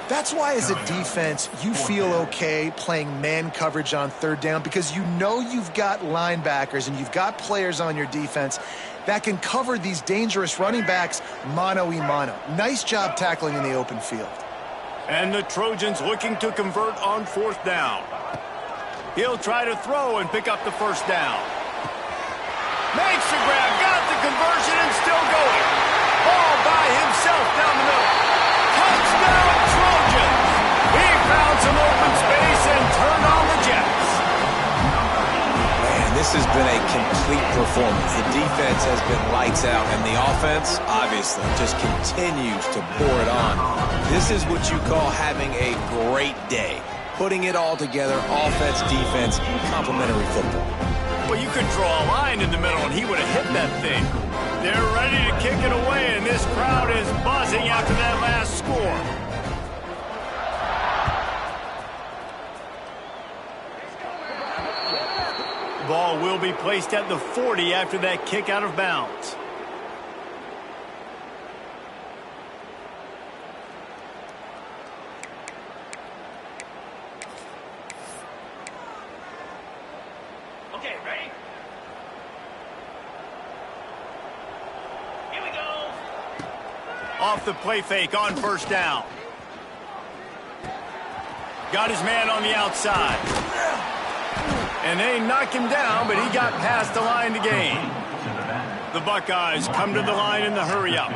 That's why, as a defense, you feel okay playing man coverage on third down, because you know you've got linebackers and you've got players on your defense that can cover these dangerous running backs mano-a-mano. Nice job tackling in the open field. And the Trojans looking to convert on fourth down. He'll try to throw and pick up the first down. Makes the grab, got the conversion, and still going. All by himself down the middle. Touchdown Trojans! He found some open space and turned on the Jets. Man, this has been a complete performance. The defense has been lights out, and the offense, obviously, just continues to pour it on. This is what you call having a great day. Putting it all together, offense, defense, complementary football. Well, you could draw a line in the middle, and he would have hit that thing. They're ready to kick it away, and this crowd is buzzing after that last score. The ball will be placed at the 40 after that kick out of bounds. Okay, ready? Here we go. Off the play fake on first down. Got his man on the outside. And they knock him down, but he got past the line to gain. The Buckeyes come to the line in the hurry-up.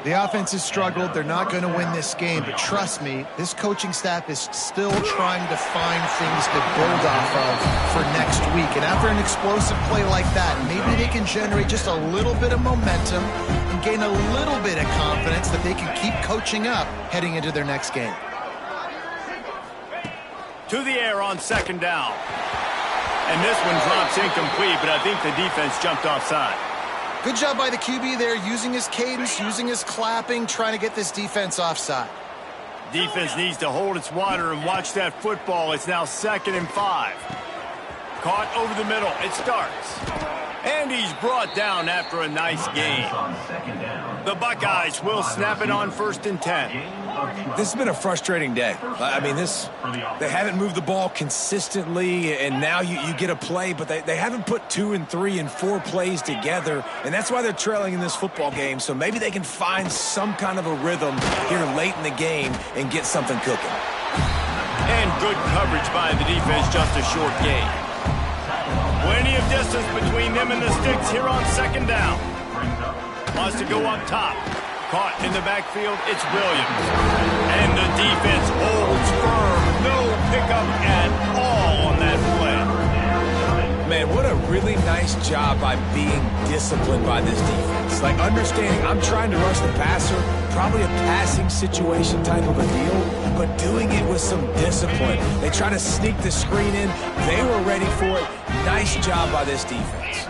The offense has struggled. They're not going to win this game, but trust me, this coaching staff is still trying to find things to build off of for next week. And after an explosive play like that, maybe they can generate just a little bit of momentum and gain a little bit of confidence that they can keep coaching up heading into their next game. To the air on second down. And this one drops incomplete, but I think the defense jumped offside. Good job by the QB there, using his cadence, using his clapping, trying to get this defense offside. Defense needs to hold its water and watch that football. It's now 2nd and 5. Caught over the middle. It starts. And he's brought down after a nice gain. The Buckeyes will snap it on 1st and 10. This has been a frustrating day. I mean, they haven't moved the ball consistently, and now you get a play, but they haven't put 2 and 3 and 4 plays together, and that's why they're trailing in this football game. So maybe they can find some kind of a rhythm here late in the game and get something cooking. And good coverage by the defense, just a short gain. Plenty of distance between them and the sticks here on 2nd down. Wants to go up top. Caught in the backfield, it's Williams. And the defense holds firm. No pickup at all on that play. Man, what a really nice job by being disciplined by this defense. Like, understanding I'm trying to rush the passer, probably a passing situation type of a deal, but doing it with some discipline. They try to sneak the screen in. They were ready for it. Nice job by this defense.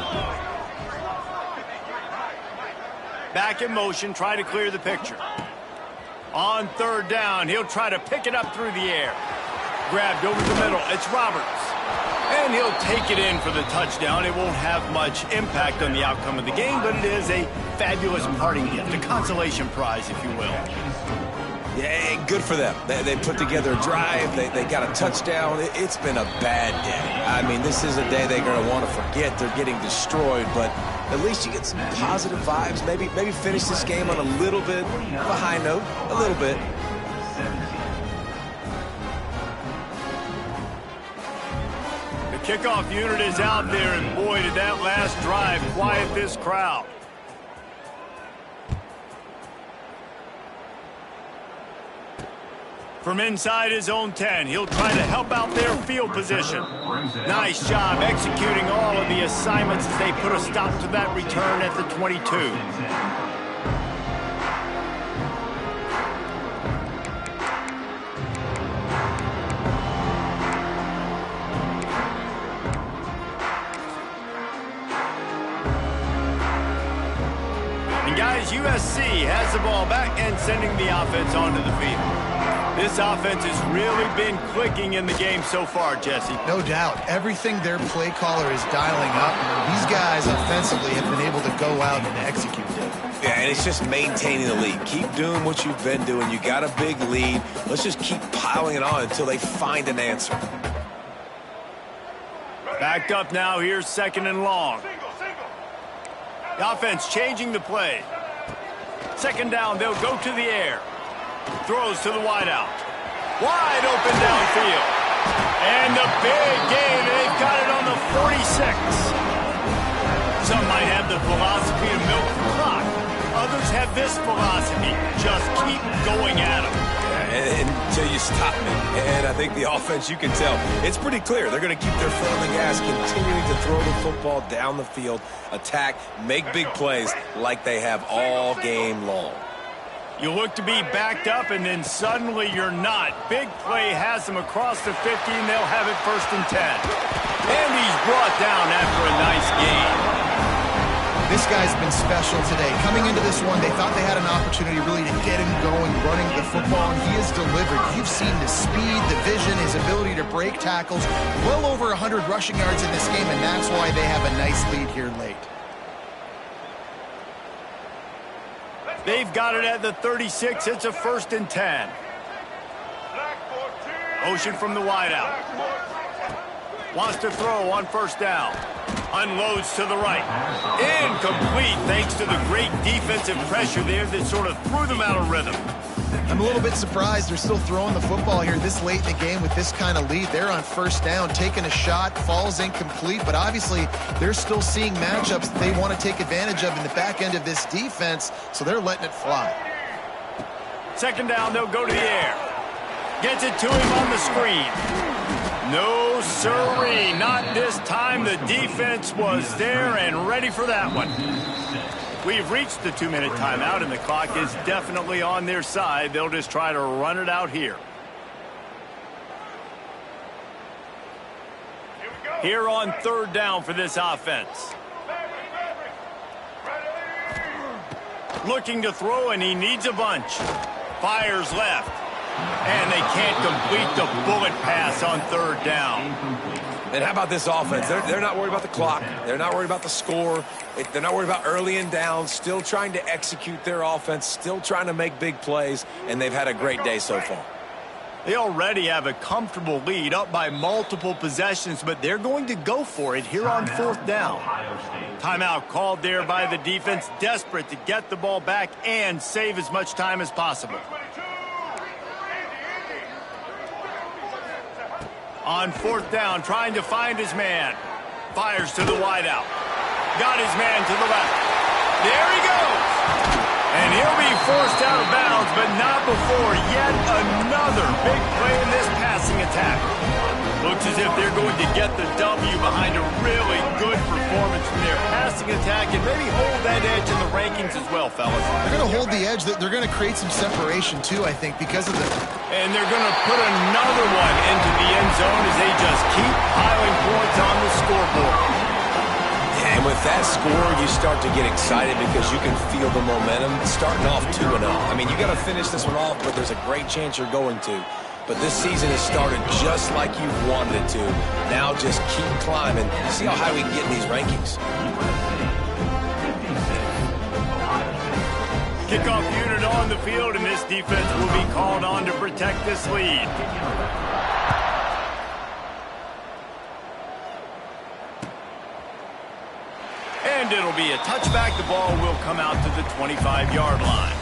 Back in motion, try to clear the picture. On 3rd down, he'll try to pick it up through the air. Grabbed over the middle, it's Roberts. And he'll take it in for the touchdown. It won't have much impact on the outcome of the game, but it is a fabulous parting gift, a consolation prize, if you will. Yeah, good for them. They put together a drive. They got a touchdown. It's been a bad day. I mean, this is a day they're going to want to forget. They're getting destroyed, but at least you get some positive vibes. Maybe finish this game on a little bit of a high note, a little bit. The kickoff unit is out there, and boy, did that last drive quiet this crowd. From inside his own 10, he'll try to help out their field position. Nice job executing all of the assignments as they put a stop to that return at the 22. And guys, USC has the ball back and sending the offense onto the field. This offense has really been clicking in the game so far, Jesse. No doubt. Everything their play caller is dialing up, these guys offensively have been able to go out and execute it. Yeah, and it's just maintaining the lead. Keep doing what you've been doing. You got a big lead. Let's just keep piling it on until they find an answer. Backed up now. Here's 2nd and long. The offense changing the play. 2nd down, they'll go to the air. Throws to the wideout. Wide open downfield. And the big gain. They've got it on the 46. Some might have the philosophy of milk the clock. Others have this philosophy. Just keep going at them. Until you stop it. And I think the offense, you can tell, it's pretty clear. They're going to keep their foot on the gas, continuing to throw the football down the field, attack, make big plays like they have all game long. You look to be backed up, and then suddenly you're not. Big play has them across the 50, and they'll have it 1st and 10. And he's brought down after a nice gain. This guy's been special today. Coming into this one, they thought they had an opportunity really to get him going, running the football, and he has delivered. You've seen the speed, the vision, his ability to break tackles. Well over 100 rushing yards in this game, and that's why they have a nice lead here late. They've got it at the 36. It's a 1st and 10. Motion from the wideout. Wants to throw on 1st down. Unloads to the right. Incomplete thanks to the great defensive pressure there that sort of threw them out of rhythm. I'm a little bit surprised they're still throwing the football here this late in the game with this kind of lead. They're on 1st down, taking a shot, falls incomplete, but obviously they're still seeing matchups that they want to take advantage of in the back end of this defense, so they're letting it fly. 2nd down, they'll go to the air. Gets it to him on the screen. No siree, not this time. The defense was there and ready for that one. We've reached the 2-minute timeout, and the clock is definitely on their side. They'll just try to run it out here. Here on 3rd down for this offense. Looking to throw, and he needs a bunch. Fires left. And they can't complete the bullet pass on 3rd down. And how about this offense? They're not worried about the clock. They're not worried about the score. They're not worried about early and down. Still trying to execute their offense. Still trying to make big plays. And they've had a great day so far. They already have a comfortable lead, up by multiple possessions, but they're going to go for it here on 4th down. Timeout called there by the defense, desperate to get the ball back and save as much time as possible. On 4th down, trying to find his man. Fires to the wideout. Got his man to the left. There he goes. And he'll be forced out of bounds, but not before yet another big play in this passing attack. Looks as if they're going to get the W behind a really good performance from their passing attack and maybe hold that edge in the rankings as well, fellas. They're going to hold the edge. They're going to create some separation, too, I think, because of the... And they're going to put another one into the end zone as they just keep piling points on the scoreboard. And with that score, you start to get excited because you can feel the momentum starting off 2-0. I mean, you got to finish this one off, but there's a great chance you're going to. But this season has started just like you've wanted it to. Now just keep climbing. See how high we can get in these rankings. Kickoff unit on the field, and this defense will be called on to protect this lead. And it'll be a touchback. The ball will come out to the 25-yard line.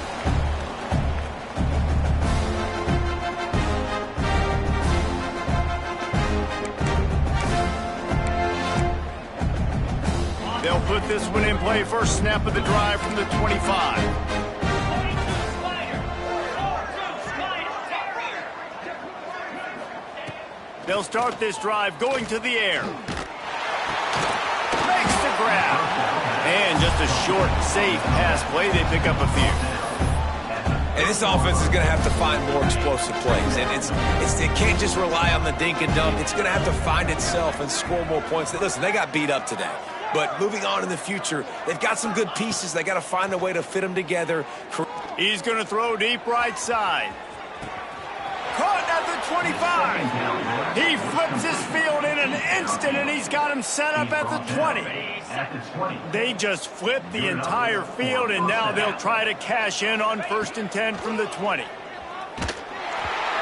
They'll put this one in play. First snap of the drive from the 25. They'll start this drive going to the air. Makes the grab. And just a short, safe pass play. They pick up a few. And this offense is going to have to find more explosive plays. And it can't just rely on the dink and dunk. It's going to have to find itself and score more points. Listen, they got beat up today. But moving on in the future, they've got some good pieces. They got to find a way to fit them together. He's going to throw deep right side. Caught at the 25. He flips his field in an instant, and he's got him set up at the 20. They just flipped the entire field, and now they'll try to cash in on 1st and 10 from the 20.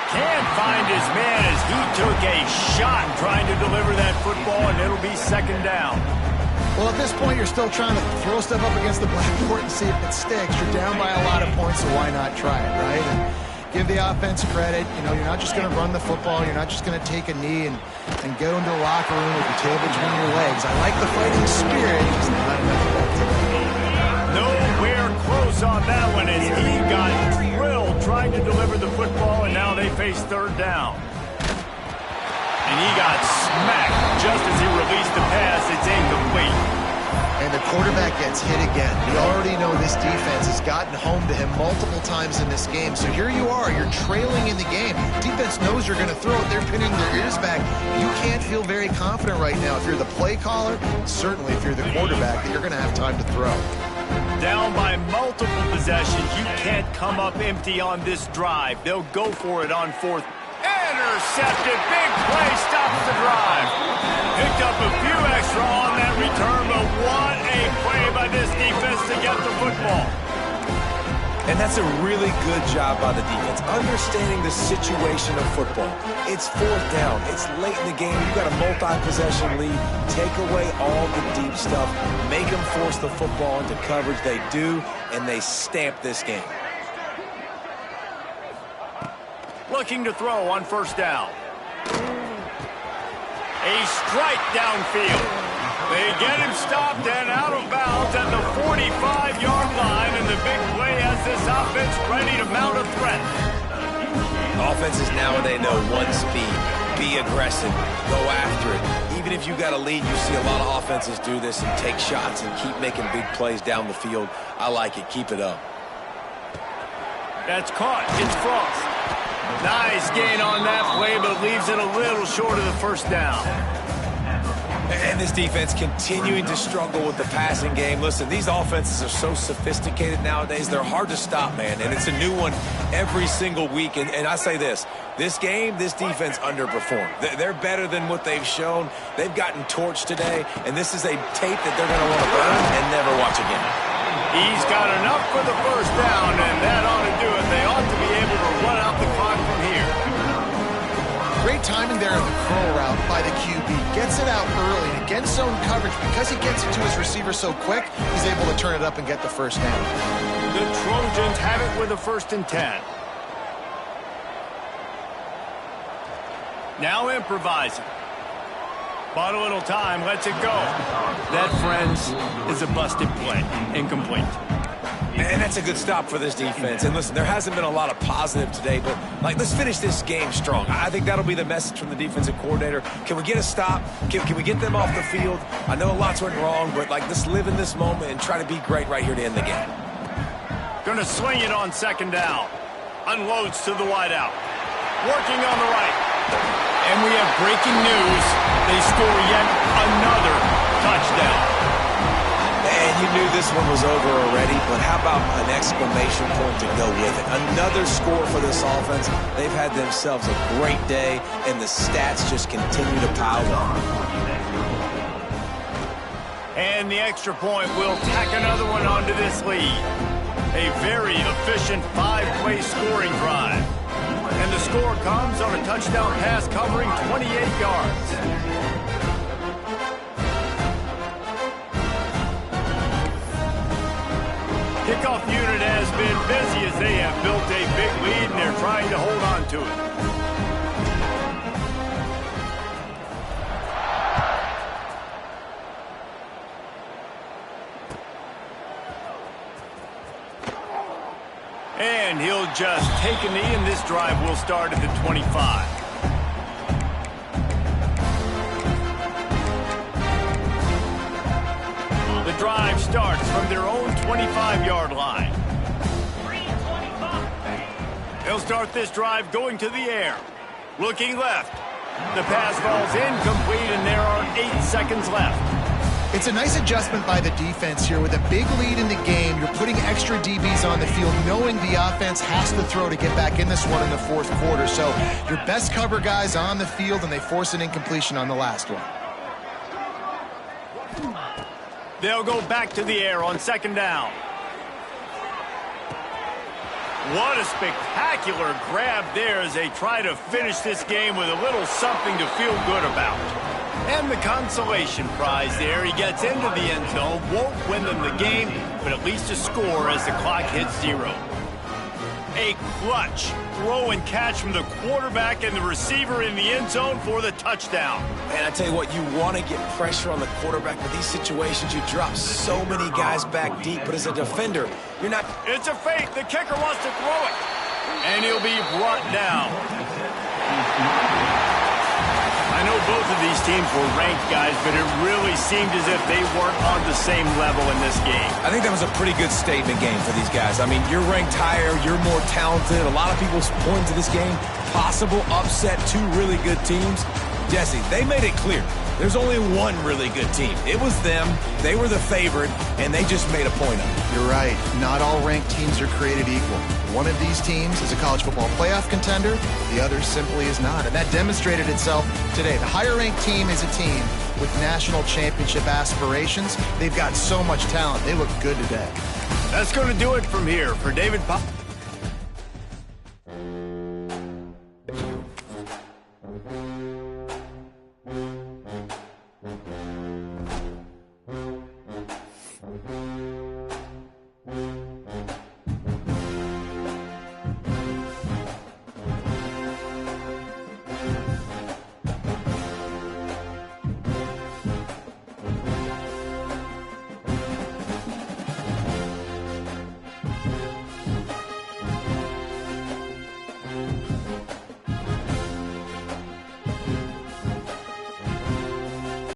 Can't find his man as he took a shot trying to deliver that football, and it'll be 2nd down. Well, at this point, you're still trying to throw stuff up against the blackboard and see if it sticks. You're down by a lot of points, so why not try it, right? And give the offense credit. You know, you're not just going to run the football. You're not just going to take a knee and go into the locker room with your tail between your legs. I like the fighting spirit. Just not enough of that today. Nowhere close on that one as he got drilled trying to deliver the football, and now they face 3rd down. And he got smacked just as he released the pass. It's incomplete. And the quarterback gets hit again. We already know this defense has gotten home to him multiple times in this game. So here you are. You're trailing in the game. Defense knows you're going to throw it. They're pinning their ears back. You can't feel very confident right now. If you're the play caller, certainly if you're the quarterback, that you're going to have time to throw. Down by multiple possessions. You can't come up empty on this drive. They'll go for it on 4th. Intercepted. Big play stops the drive. Picked up a few extra on that return, but what a play by this defense to get the football. And that's a really good job by the defense, understanding the situation of football. It's 4th down. It's late in the game. You've got a multi-possession lead. Take away all the deep stuff. Make them force the football into coverage. They do, and they stamp this game. Looking to throw on 1st down. A strike downfield. They get him stopped and out of bounds at the 45-yard line, and the big play has this offense ready to mount a threat. Offenses nowadays know one speed. Be aggressive. Go after it. Even if you got a lead, you see a lot of offenses do this and take shots and keep making big plays down the field. I like it. Keep it up. That's caught. It's Frost. Nice gain on that play, but leaves it a little short of the 1st down. And this defense continuing to struggle with the passing game. Listen, these offenses are so sophisticated nowadays. They're hard to stop, man. And it's a new one every single week. And I say this game, this defense underperformed. They're better than what they've shown. They've gotten torched today. And this is a tape that they're going to want to burn and never watch again. He's got enough for the 1st down, and that ought to do it. They ought to be able to run out the clock from here. Great timing there in the curl route by the QB. Gets it out early against zone coverage. Because he gets it to his receiver so quick, he's able to turn it up and get the 1st down. The Trojans have it with a 1st and 10. Now improvising. Bought a little time, lets it go. That, friends, is a busted play. Incomplete. And that's a good stop for this defense. And listen, there hasn't been a lot of positive today, but let's finish this game strong. I think that'll be the message from the defensive coordinator. Can we get a stop? Can we get them off the field? I know lots went wrong, but let's live in this moment and try to be great right here to end the game. Gonna swing it on 2nd down. Unloads to the wideout. Working on the right. And we have breaking news. They score yet another touchdown. And you knew this one was over already, but how about an exclamation point to go with it? Another score for this offense. They've had themselves a great day, and the stats just continue to pile on. And the extra point will tack another one onto this lead. A very efficient 5-play scoring drive. And the score comes on a touchdown pass covering 28 yards. Kickoff unit has been busy as they have built a big lead and they're trying to hold on to it. And he'll just take a knee, and this drive will start at the 25. The drive starts from their own 25-yard line. They'll start this drive going to the air. Looking left. The pass falls incomplete, and there are 8 seconds left. It's a nice adjustment by the defense here. With a big lead in the game, you're putting extra DBs on the field, knowing the offense has to throw to get back in this one in the fourth quarter. So your best cover guys on the field, and they force an incompletion on the last one. They'll go back to the air on second down. What a spectacular grab there as they try to finish this game with a little something to feel good about. And the consolation prize there. He gets into the end zone, won't win them the game, but at least a score as the clock hits 0. A clutch throw and catch from the quarterback and the receiver in the end zone for the touchdown. Man, I tell you what, you want to get pressure on the quarterback, but these situations, you drop so many guys back deep. But as a defender, you're not... It's a fake. The kicker wants to throw it. And he'll be brought down. I know both of these teams were ranked, guys, but it really seemed as if they weren't on the same level in this game. I think that was a pretty good statement game for these guys. I mean, you're ranked higher, you're more talented. A lot of people point to this game, possible upset, 2 really good teams. Jesse, they made it clear. There's only one really good team. It was them. They were the favorite, and they just made a point of it. You're right. Not all ranked teams are created equal. One of these teams is a college football playoff contender. The other simply is not. And that demonstrated itself today. The higher-ranked team is a team with national championship aspirations. They've got so much talent. They look good today. That's going to do it from here for David Pop.